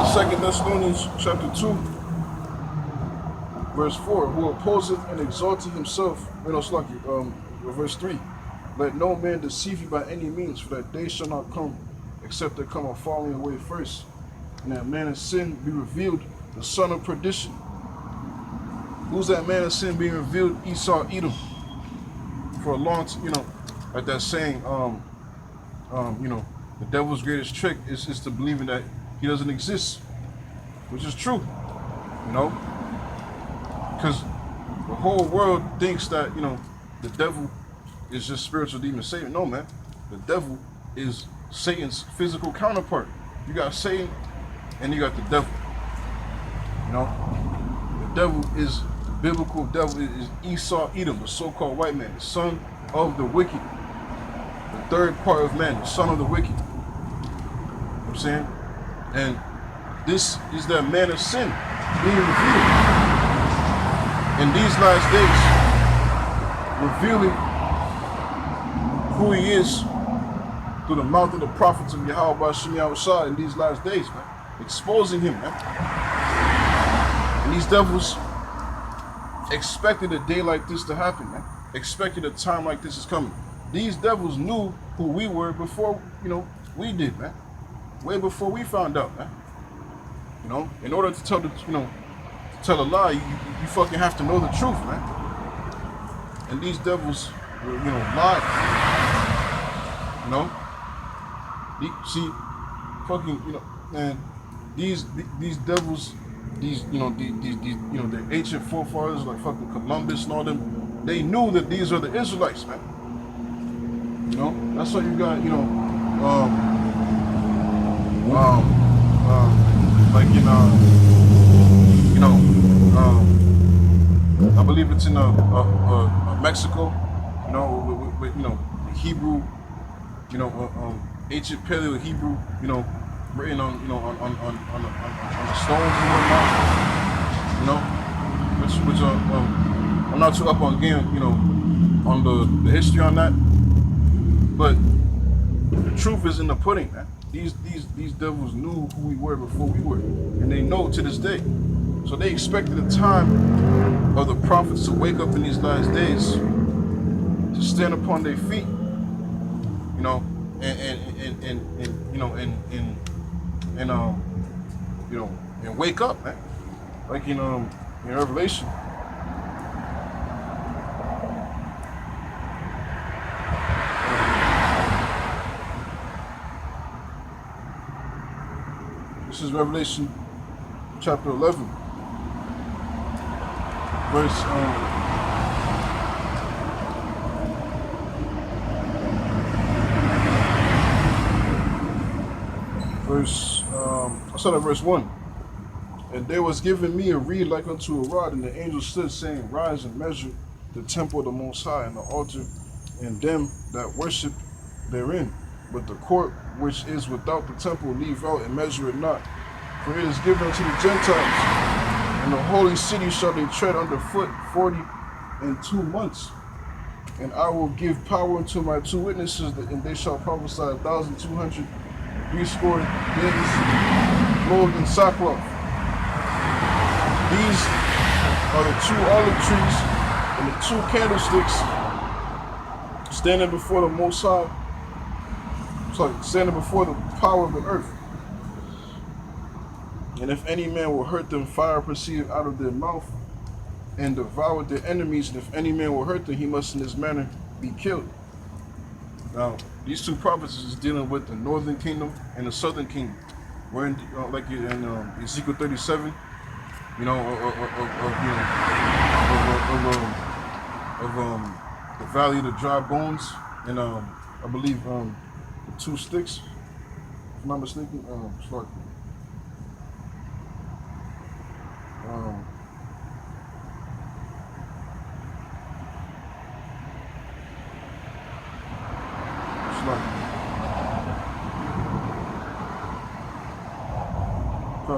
is 2 Thessalonians chapter 2, verse 4. Who opposeth and exalteth himself, verse 3. Let no man deceive you by any means, for that day shall not come, except there come a falling away first, and that man of sin be revealed, the son of perdition. Who's that man of sin being revealed? Esau, Edom. For a long time, like that saying, the devil's greatest trick is to believing that he doesn't exist, which is true, because the whole world thinks that, the devil is just spiritual demon Satan. No, man. The devil is Satan's physical counterpart. You got Satan and you got the devil. The devil is the biblical devil is Esau, Edom, the so-called white man, the son of the wicked. The third part of man, the son of the wicked. You know what I'm saying? And this is that man of sin being revealed in these last days, revealing who he is through the mouth of the prophets of Yahweh Bashim Yahushua in these last days, man. Exposing him, man. And these devils expected a day like this to happen, man. Expected a time like this is coming. These devils knew who we were before, we did, man. Way before we found out, man. In order to tell the, to tell a lie, you fucking have to know the truth, man. And these devils, lied. See, fucking, man, these devils, the ancient forefathers like fucking Columbus and all them, they knew that these are the Israelites, man. That's why you got, like in I believe it's in Mexico, with Hebrew, ancient Paleo Hebrew, written on the stones and whatnot, which I'm not too up on again, on the history on that, but the truth is in the pudding, man. These devils knew who we were before we were, and they know to this day. So they expected the time of the prophets to wake up in these last days, to stand upon their feet, and wake up, man. Like in Revelation. This is Revelation chapter 11, verse I start at verse 1. And there was given me a reed like unto a rod, and the angel stood, saying, Rise and measure the temple of the Most High, and the altar, and them that worship therein. But the court which is without the temple leave out, and measure it not. For it is given unto the Gentiles, and the holy city shall they tread underfoot 42 months. And I will give power unto my two witnesses, and they shall prophesy 1,200 threescore days, clothed in sackcloth. These are the two olive trees and the two candlesticks standing before the Most High, standing before the power of the earth. And if any man will hurt them, fire proceedeth out of their mouth and devoured their enemies. And if any man will hurt them, he must in this manner be killed. Now, these two prophecies is dealing with the northern kingdom and the southern kingdom. We're in, like in Ezekiel 37, the valley of the dry bones, and I believe the two sticks, if I'm not mistaken.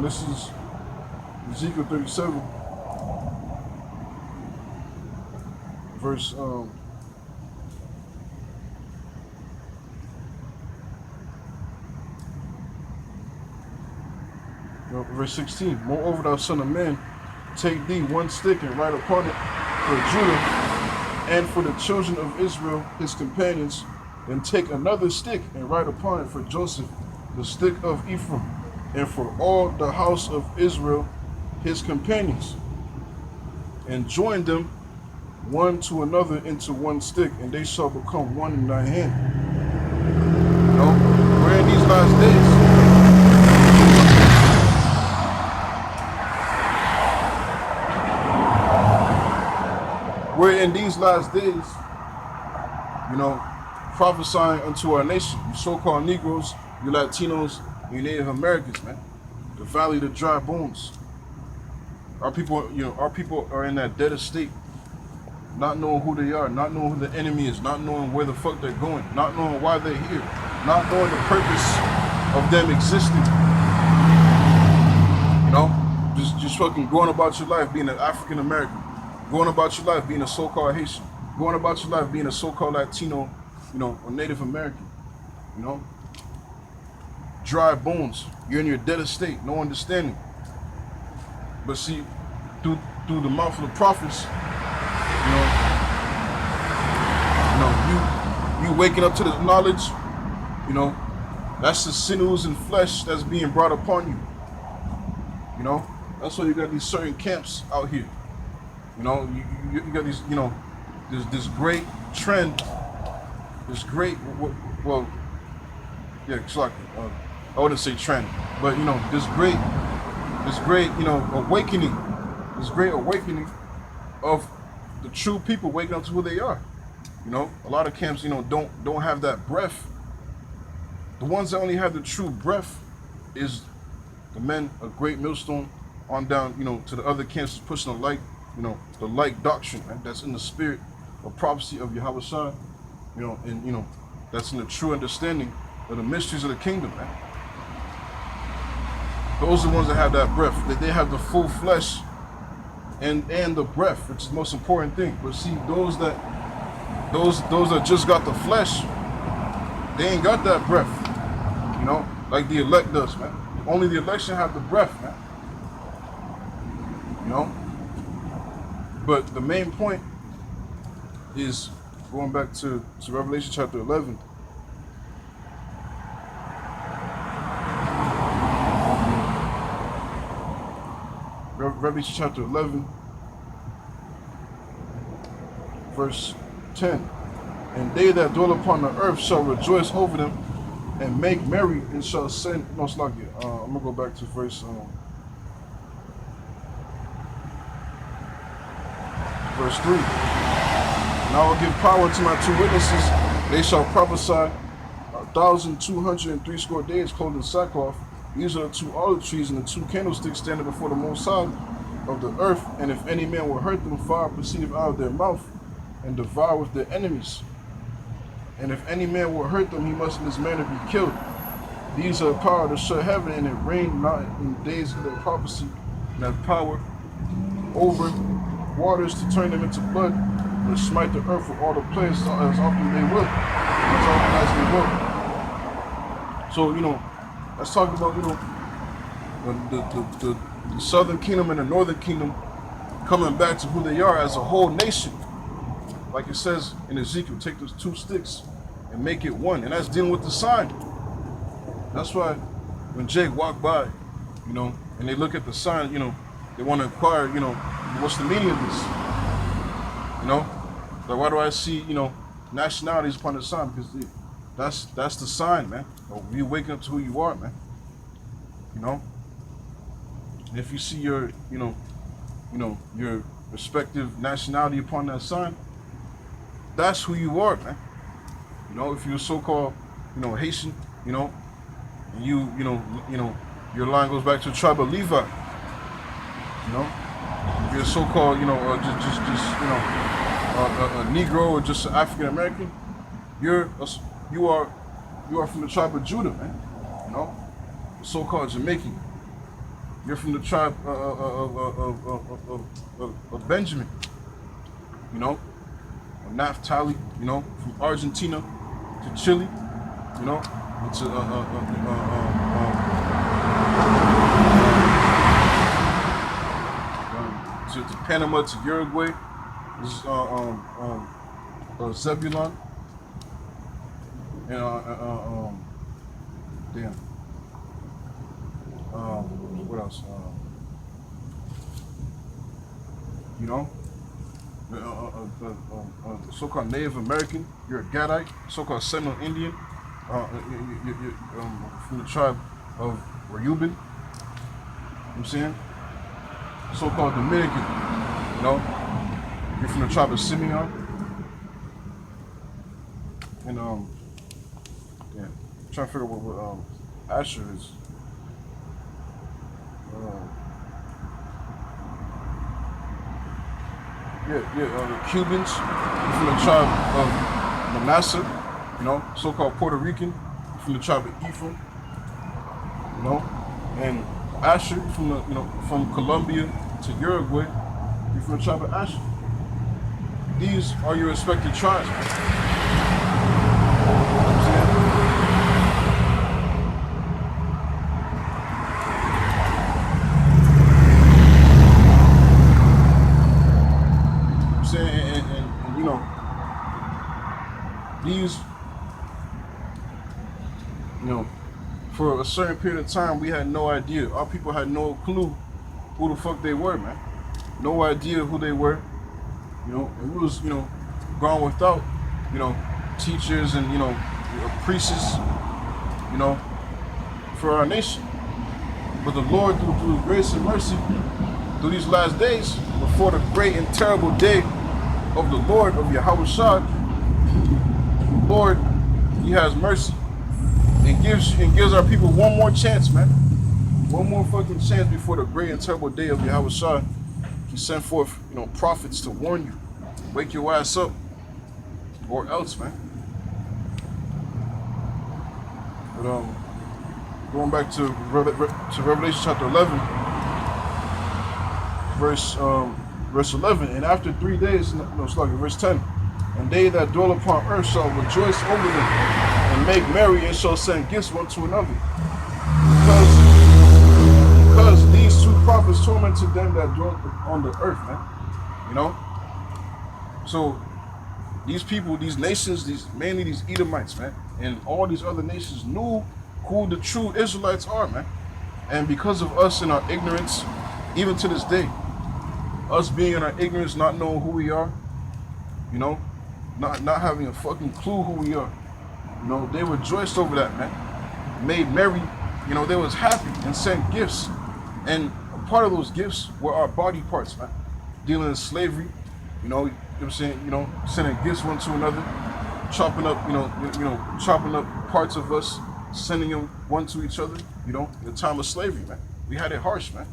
This is Ezekiel 37, verse Verse 16. Moreover, thou son of man, take thee one stick and write upon it for Judah and for the children of Israel, his companions, and take another stick and write upon it for Joseph, the stick of Ephraim, and for all the house of Israel, his companions, and join them one to another into one stick, and they shall become one in thy hand. You know, we're in these last days. We're in these last days, you know, prophesying unto our nation. You so-called Negroes, you Latinos, you Native Americans, man. The valley of the dry bones. Our people, you know, our people are in that dead state, not knowing who they are, not knowing who the enemy is, not knowing where the fuck they're going, not knowing why they're here, not knowing the purpose of them existing. You know, just fucking going about your life being an African American, going about your life being a so-called Haitian, going about your life being a so-called Latino, you know, or Native American. You know, dry bones. You're in your dead state, no understanding. But see, through the mouth of the prophets, you waking up to the knowledge, you know, that's the sinews and flesh that's being brought upon you. You know, that's why you got these certain camps out here. You know, you got these, you know, this great trend, this great, well, yeah, it's like, I wouldn't say trend, but you know, this great, you know, awakening, this great awakening of the true people waking up to who they are. You know, a lot of camps, you know, don't have that breath. The ones that only have the true breath is the men of Great Millstone on down, you know, to the other camps pushing the light, you know, the light doctrine, man, that's in the spirit of prophecy of Yahweh Shai, you know, and you know, that's in the true understanding of the mysteries of the kingdom, man. Those are the ones that have that breath, that they have the full flesh and the breath, which is the most important thing. But see, those that just got the flesh, they ain't got that breath. You know, like the elect does, man. Only the election have the breath, man. You know? But the main point is going back to Revelation chapter 11. Revelation chapter 11, verse 10. And they that dwell upon the earth shall rejoice over them and make merry and shall send. No, it's not yet. I'm going to go back to verse 3. And I will give power to my 2 witnesses. They shall prophesy 1,260 days clothed in sackcloth. These are the 2 olive trees and the 2 candlesticks standing before the Most High of the earth. And if any man will hurt them, fire proceedeth out of their mouth and devoureth their enemies. And if any man will hurt them, he must in this manner be killed. These are power to shut heaven, and it rain not in the days of their prophecy, and have power over waters to turn them into blood, and smite the earth with all the plagues as often they will, as often as they will. So, you know, let's talk about, you know, the southern kingdom and the northern kingdom coming back to who they are as a whole nation. Like it says in Ezekiel, take those 2 sticks and make it one. And that's dealing with the sign. That's why when Jake walked by, you know, and they look at the sign, you know, they want to inquire, you know, what's the meaning of this? You know, like why do I see, you know, nationalities upon the sign? Because that's the sign, man. You waking up to who you are, man. You know, and if you see your, you know, your respective nationality upon that sign, that's who you are, man. You know, if you're so-called, you know, Haitian, you know, and you know, your line goes back to the tribe of Levi. You know, if you're so-called, you know, just you know, a Negro or just an African American, you are from the tribe of Judah, man. You know, so-called Jamaican. You're from the tribe of Benjamin. You know. Naphtali, you know, from Argentina to Chile, you know, to Panama to Uruguay. This is Zebulon. And damn. What else? You know, so-called Native American. You're a Gadite. So-called Seminole Indian. From the tribe of Reuben. You know what I'm saying? So-called Dominican. You know, you're from the tribe of Simeon. And yeah, I'm trying to figure out what Asher is. The Cubans from the tribe of Manasseh, you know, so-called Puerto Rican from the tribe of Ephraim, you know, and Asher from the, from Colombia to Uruguay, you're from the tribe of Asher. These are your respected tribes, man. These, for a certain period of time, we had no idea. Our people had no clue who the fuck they were, man. No idea who they were. And we was, gone without, teachers and, priests, for our nation. But the Lord, through His grace and mercy, through these last days, before the great and terrible day of the Lord, of Yahweh Shah, Lord, He has mercy and gives our people one more chance, man. One more fucking chance before the great and terrible day of Yahweh Shah. He sent forth, prophets to warn you. Wake your ass up, or else, man. But going back to Revelation chapter 11, verse 11, and after 3 days, verse 10. And they that dwell upon earth shall rejoice over them, and make merry, and shall send gifts one to another. Because these two prophets tormented them that dwell on the earth, man. So these people, these nations, mainly these Edomites, man, and all these other nations knew who the true Israelites are, man. And because of us in our ignorance, even to this day, us being in our ignorance, not knowing who we are, not having a fucking clue who we are. They rejoiced over that, man. Made merry, they was happy and sent gifts. And a part of those gifts were our body parts, man. Dealing in slavery, you know what I'm saying, sending gifts one to another, chopping up, chopping up parts of us, sending them one to each other, in the time of slavery, man. We had it harsh, man.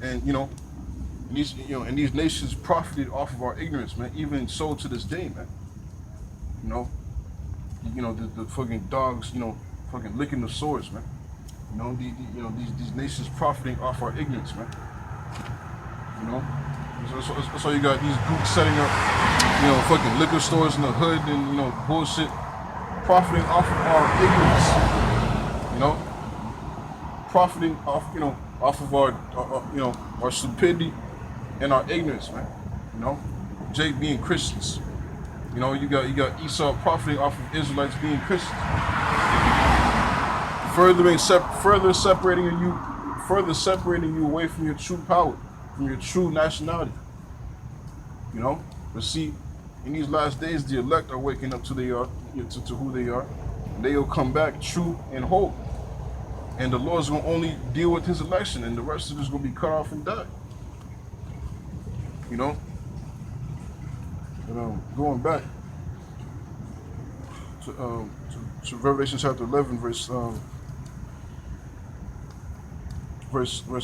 And these nations profited off of our ignorance, man. Even so to this day, man. The fucking dogs, fucking licking the swords, man. These nations profiting off our ignorance, man. So you got these groups setting up, fucking liquor stores in the hood and bullshit, profiting off of our ignorance. Profiting off, off of our stupidity and our ignorance, man. Jake being Christians. You got Esau profiting off of Israelites being Christians. Further separating you away from your true power, from your true nationality. But see, in these last days, the elect are waking up to who they are. And they will come back true and whole. And the Lord's gonna only deal with His election, and the rest of us gonna be cut off and die. But going back to Revelation chapter 11, verse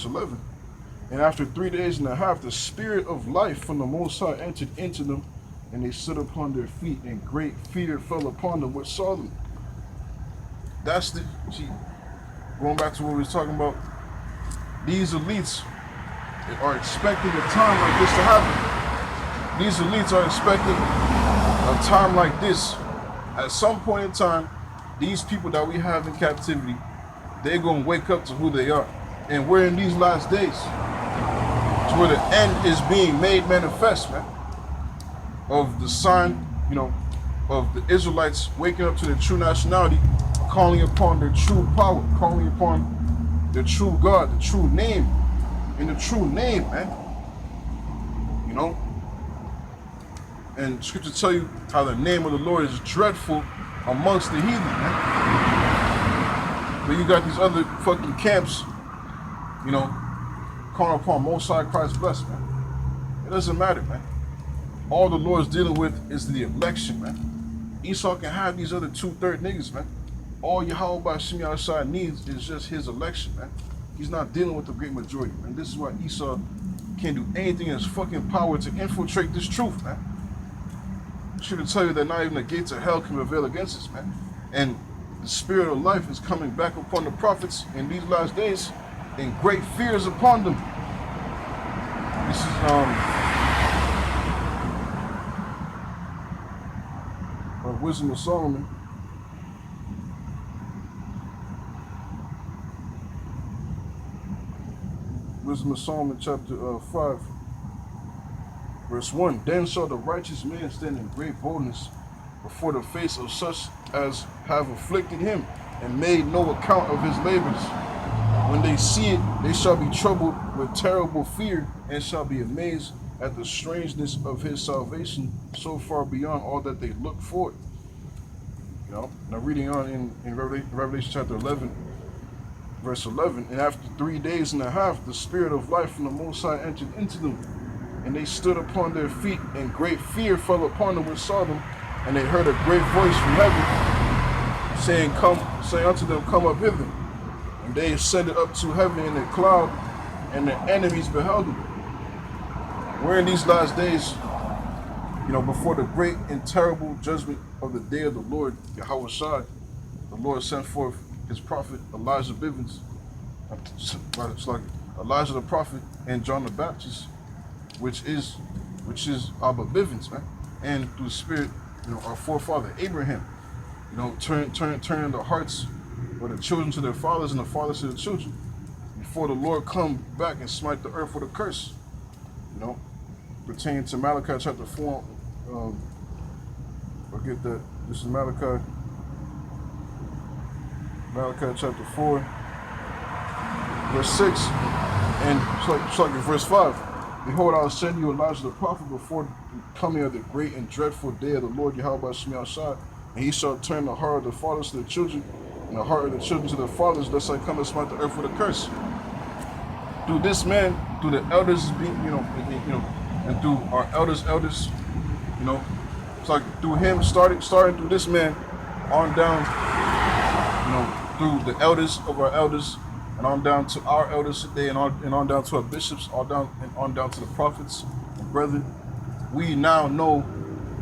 11. And after 3 days and a half, the Spirit of life from the Most High entered into them, and they stood upon their feet, and great fear fell upon them which saw them. Going back to what we were talking about, these elites are expecting a time like this to happen. These elites are expecting a time like this. At some point in time, these people that we have in captivity, they're going to wake up to who they are. And we're in these last days. to where the end is being made manifest, man, of the sign, of the Israelites waking up to their true nationality, calling upon their true power, calling upon their true God, the true name, in the true name, man. And scripture tell you how the name of the Lord is dreadful amongst the heathen, man. But you got these other fucking camps, calling upon Most High Christ blessed, man. It doesn't matter, man. All the Lord's dealing with is the election, man. Esau can have these other 2/3 niggas, man. All Yahweh Bashim Yahushua needs is just his election, man. He's not dealing with the great majority, man. This is why Esau can't do anything in his fucking power to infiltrate this truth, man. I'm sure to tell you that not even the gates of hell can prevail against us, man. And the spirit of life is coming back upon the prophets in these last days, and great fears upon them. This is Wisdom of Solomon. Wisdom of Solomon, chapter 5, verse 1. Then shall the righteous man stand in great boldness before the face of such as have afflicted him, and made no account of his labors. When they see it, they shall be troubled with terrible fear, and shall be amazed at the strangeness of his salvation, so far beyond all that they look for. Now reading on in Revelation chapter 11, verse 11, and after 3 days and a half, the spirit of life from the Most High entered into them, and they stood upon their feet, and great fear fell upon them which saw them, and they heard a great voice from heaven, saying unto them, come up hither. And they ascended up to heaven in a cloud, and their enemies beheld them. We're in these last days, before the great and terrible judgment of the day of the Lord, Yahweh Shai, the Lord sent forth his prophet Elijah Bivens. It's like Elijah the prophet and John the Baptist, which is Abba Bivens, man. And through the spirit, our forefather Abraham, turn the hearts of the children to their fathers and the fathers to the children, before the Lord come back and smite the earth with a curse. Pertaining to Malachi chapter 4. Forget that. This is Malachi chapter 4, verse 6, and it's like in verse 5. Behold, I will send you Elijah the prophet before the coming of the great and dreadful day of the Lord Yahweh Shemiah Shai, and he shall turn the heart of the fathers to the children, and the heart of the children to their fathers, lest I come and smite the earth with a curse. Through this man, through the elders being, and through our elders, it's like through him, starting through this man, on down, through the elders of our elders, and on down to our elders today, and on down to our bishops, on down to the prophets and brethren. We now know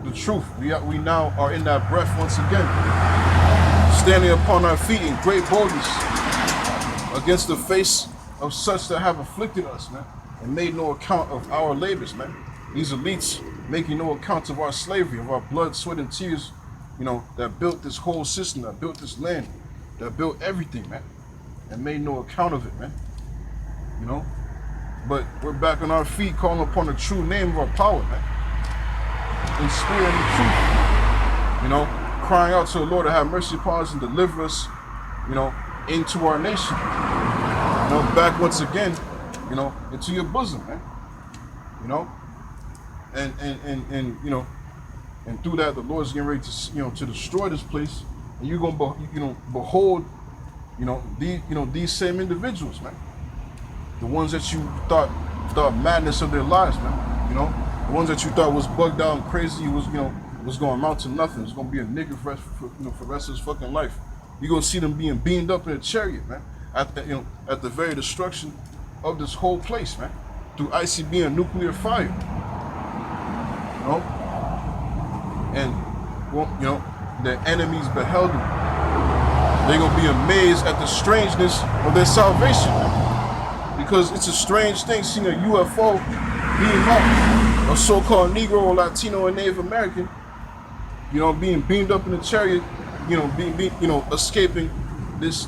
the truth. We now are in that breath once again, standing upon our feet in great boldness against the face of such that have afflicted us, man, and made no account of our labors, man. These elites making no account of our slavery, of our blood, sweat, and tears, that built this whole system, that built this land, that built everything, man, and made no account of it, man. But we're back on our feet, calling upon the true name of our power, man, in spirit and truth, crying out to the Lord to have mercy upon us and deliver us, into our nation, back once again, into your bosom, man, and through that, the Lord's getting ready to, to destroy this place, and you're gonna, behold, these same individuals, man, the ones that you thought madness of their lives, man, the ones that you thought was bugged out and crazy, was gonna amount to nothing, it's gonna be a nigga for the rest of his fucking life. You're gonna see them being beamed up in a chariot, man, at the very destruction of this whole place, man, through ICB and nuclear fire. And the enemies beheld them. They're gonna be amazed at the strangeness of their salvation, man. Because it's a strange thing seeing a UFO beam up a so-called Negro or Latino or Native American, being beamed up in a chariot, escaping this